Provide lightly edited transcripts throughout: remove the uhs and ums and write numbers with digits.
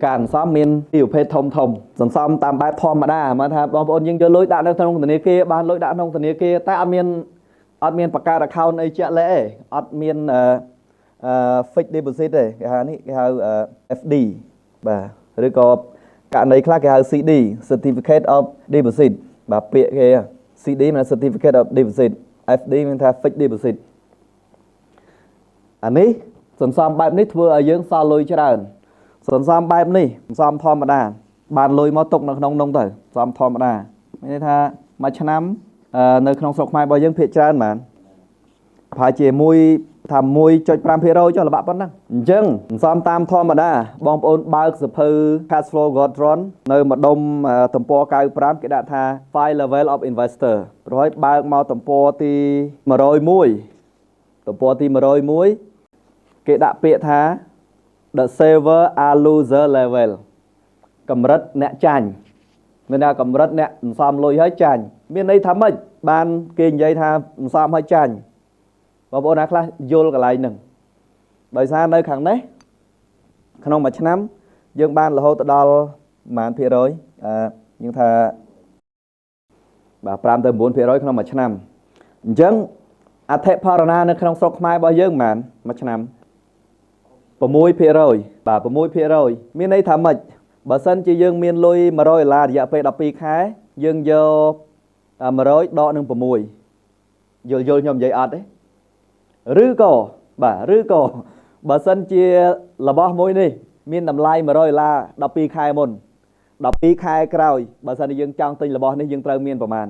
Cản xóm miền tiểu phê thông thông dần xóm tam bãi thom mà đa mà thà bong ôn nhưng cho lối đãនៅក្នុងធនាគារបានលុយដាក់ក្នុងធនាគារតែអត់មានបង្កើត account អីជាក់លាក់ទេអត់មានfixed deposit ទេគេហៅនេះគេហៅ FD បាទឬក៏ករណីខ្លះគេហៅ CD certificate of deposit បាទពាក្យគេ CD មាន certificate of deposit FD មានថា fixed deposit អានេះសន្សំបែបនេះធ្វើឲ្យយើងសល់លុយច្រើនសន្សំបែបនេះសន្សំធម្មតាបានលុយមកទុកនៅក្នុងនោះទៅសន្សំធម្មតាមានន័យថាមួយឆ្នាំនៅក្នុងស្រុកខ្មែររបស់យើងភាគច្រើនហ្មងប្រហែលជាមួយថា 1.5% ចុះល្បាក់ប៉ុណ្ណឹងអញ្ចឹងសន្សំតាមធម្មតាបងប្អូនបើកសភៅ cash flow Godron នៅម្ដុំទំព័រ95គេដាក់ថា file level of investor ព្រោះឲ្យបើកមកទំព័រទី101ទំព័រទី101គេដាក់ពាក្យថា the saver are loser level កម្រិតអ្នកចាញ់មានថាកម្រិតអ្នកសន្សំលុយឲ្យចាញ់មានន័យថាម៉េចបានគេនិយាយថាសន្សំឲ្យចាញ់បងប្អូនណាខ្លះយល់កន្លែងហ្នឹងដោយសារនៅខាងនេះក្នុងមួយឆ្នាំយើងបានរហូតដល់ប្រហែលភាគរយយើងថាបាទ5ទៅ 9% ក្នុងមួយឆ្នាំអញ្ចឹងអធិបរណានៅក្នុងស្រុកខ្មែររបស់យើងប្រហែលមួយឆ្នាំ 6% បាទ 6% មានន័យថាម៉េចបើសិនជាយើងមានលុយ$100រយៈពេល12ខែយើងយក100ដកនឹង6យល់ខ្ញុំនិយាយអត់ទេឬក៏បើសិនជារបស់មួយនេះមានតម្លៃ$100 12ខែមុន12ខែក្រោយបើសិនជាយើងចង់ទិញរបស់នេះយើងត្រូវមានប្រមាណ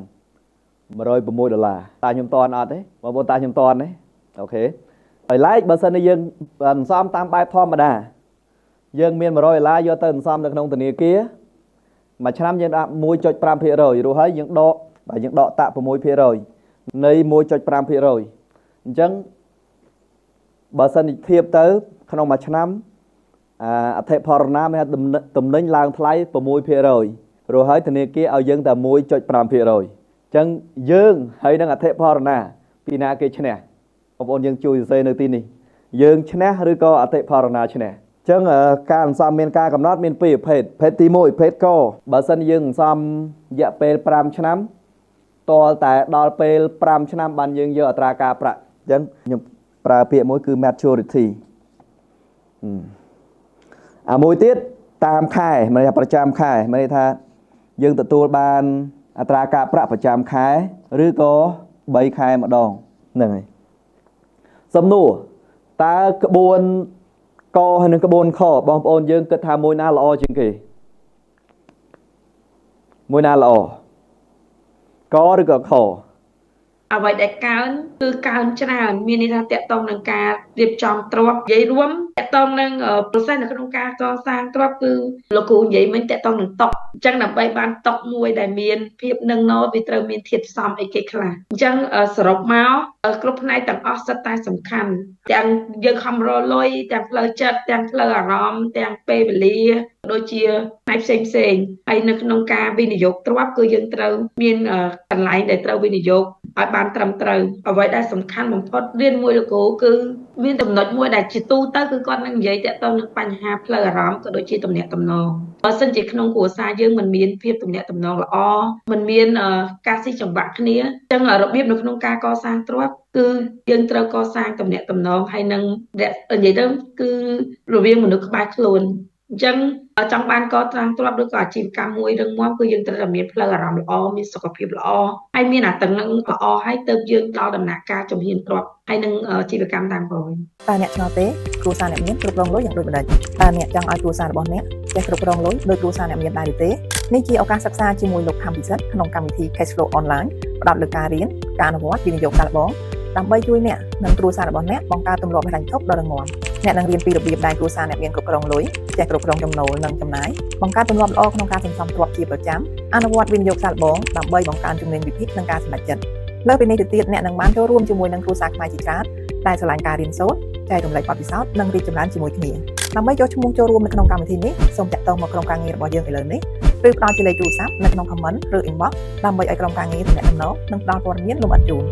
$106តាខ្ញុំតន់អត់ទេបងប្អូនតាខ្ញុំតន់ទេអូខេហើយឡែកបើសិនជាយើងសន្សំតាមបែបធម្មតាយើងមាន$100យកទៅសន្សំនៅក្នុងធនាគារមួយឆ្នាំយើងដាក់ 1.5% រួចហើយយើងដកតាក់ 6% នៃ 1.5% អញ្ចឹងបើសិនជាធៀបទៅក្នុងមួយឆ្នាំអធិបរណាមានទំនិញឡើងថ្លៃ 6% រួចហើយធនាគារឲ្យយើងតែ 1.5% អញ្ចឹងយើងហើយនឹងអធិបរណាពីណាគេឈ្នះបងប្អូនយើងជួយសរសេរនៅទីនេះយើងឈ្នះឬក៏អធិបរណាឈ្នះអញ្ចឹងការសន្សំមានការកំណត់មានពីរប្រភេទភេទទី1ភេទកបើសិនយើងសន្សំរយៈពេល5ឆ្នាំតលតែដល់ពេល5ឆ្នាំបានយើងយកអត្រាការប្រាក់អញ្ចឹងខ្ញុំប្រើពាក្យមួយគឺ maturity មួយទៀតតាមខែមានន័យថាប្រចាំខែមានន័យថាយើងទទួលបានអត្រាការប្រាក់ប្រចាំខែឬក៏3ខែម្ដងហ្នឹងហើយសំណួរតើក្បួនកហើយនិងក្បួនខបងប្អូនយើងគិតថាមួយណាល្អជាងគេមួយណាល្អកឬក៏ខអ្វីដែលកើនគឺកើនច្រើនមានន័យថាតកតងនឹងការរៀបចំទ្រព្យនិយាយរួមតកតងនឹងប្រសិននៅក្នុងការកសាងទ្រព្យគឺលោកគ្រូនិយាយមិញតកតងនឹងតុកអញ្ចឹងដើម្បីបានតុកមួយដែលមានភាពនឹងណវាត្រូវមានធាតុផ្សំអីគេខ្លះអញ្ចឹងសរុបមកគ្រប់ផ្នែកទាំងអស់សិតតែសំខាន់ទាំងយើងខំរលុយទាំងផ្លូវចិត្តទាំងផ្លូវអារម្មណ៍ទាំងពេលវេលាដូចជាផ្នែកផ្សេងហើយនៅក្នុងការវិនិយោគទ្រព្យគឺយើងត្រូវមានកន្លែងដែលត្រូវវិនិយោគឲ្យបានត្រឹមត្រូវអ្វីដែលសំខាន់បំផុតរៀនមួយលោកគ្រូគឺមានចំណុចមួយដែលជាទូទៅគឺគាត់នឹងនិយាយតាក់ទងនឹងបញ្ហាផ្លូវអារម្មណ៍ក៏ដូចជាទំនាក់ទំនងបើសិនជាក្នុងគ្រួសារយើងមិនមានភាពទំនាក់ទំនងល្អមិនមានការស៊ីចង្វាក់គ្នាអញ្ចឹងរបៀបនៅក្នុងការកសាងទ្រព្យគឺយើងត្រូវកសាងទំនាក់ទំនងហើយនឹងនិយាយទៅគឺរវាងមនុស្សក្បែរខ្លួនអញ្ចឹងចង់បានកសាងទ្រព្យឬក៏អាជីវកម្មមួយរឹងមាំគឺយើងត្រូវតែមានផ្លូវអារម្មណ៍ល្អមានសុខភាពល្អហើយមានអាទាំងនឹងល្អហើយទៅយើងដល់ដំណាក់កាលជំហានទ្រព្យហើយនឹងអាជីវកម្មតាមក្រោយតើអ្នកឆ្ងល់ទេគ្រួសារអ្នកមានគ្រប់គ្រងលុយយ៉ាងដូចម្តេចតើអ្នកចង់ឲ្យគ្រួសាររបស់អ្នកចេះគ្រប់គ្រងលុយដោយគ្រួសារអ្នកមានដែរឬទេនេះជាឱកាសសិក្សាជាមួយលោកខំពិសិដ្ឋក្នុងកម្មវិធី Cash Flow Online ផ្ដោតលើការរៀនការអនុវត្តវិនិយោគសាកល្បងដើម្បីជួយអ្នកនិងគ្រួសាររបស់អ្នកបង្កើតទម្លាប់ហិរញ្ញវត្ថុដ៏រឹងមាំអ្នកនឹងរៀនពីរបៀបដែលគ្រួសារអ្នកមានគ្រប់គ្រងលុយចេះគ្រប់គ្រងចំណូលនិងចំណាយបង្កើតទម្លាប់ល្អក្នុងការសន្សំទ្រព្យជាប្រចាំអនុវត្តវិនិយោគសាកល្បងដើម្បីបង្កើនជំនាញវិភាគនិងការសម្រេចចិត្តលើពីនេះទៅទៀតអ្នកនឹងបានចូលរួមជាមួយនឹងគ្រួសារខ្មែរជាច្រើនដែលស្រឡាញ់ការរៀនសូត្រចែករំលែកបទពិសោធន៍និងរីកចម្រើនជាមួយគ្នាដើម្បីចុះឈ្មោះចូលរួមនៅក្នុងកម្មវិធីនេះសូមតាក់ទងមកក្រុមការងាររបស់យើងឥឡូវនេះឬផ្ដល់ជាលេខទូរស័ព្ទនៅក្នុង comment ឬ inbox ដើម្បីឲ្យក្រុមការងារទំនាក់ទំនងនិងផ្ដល់ព័ត៌មានលម្អិតជូន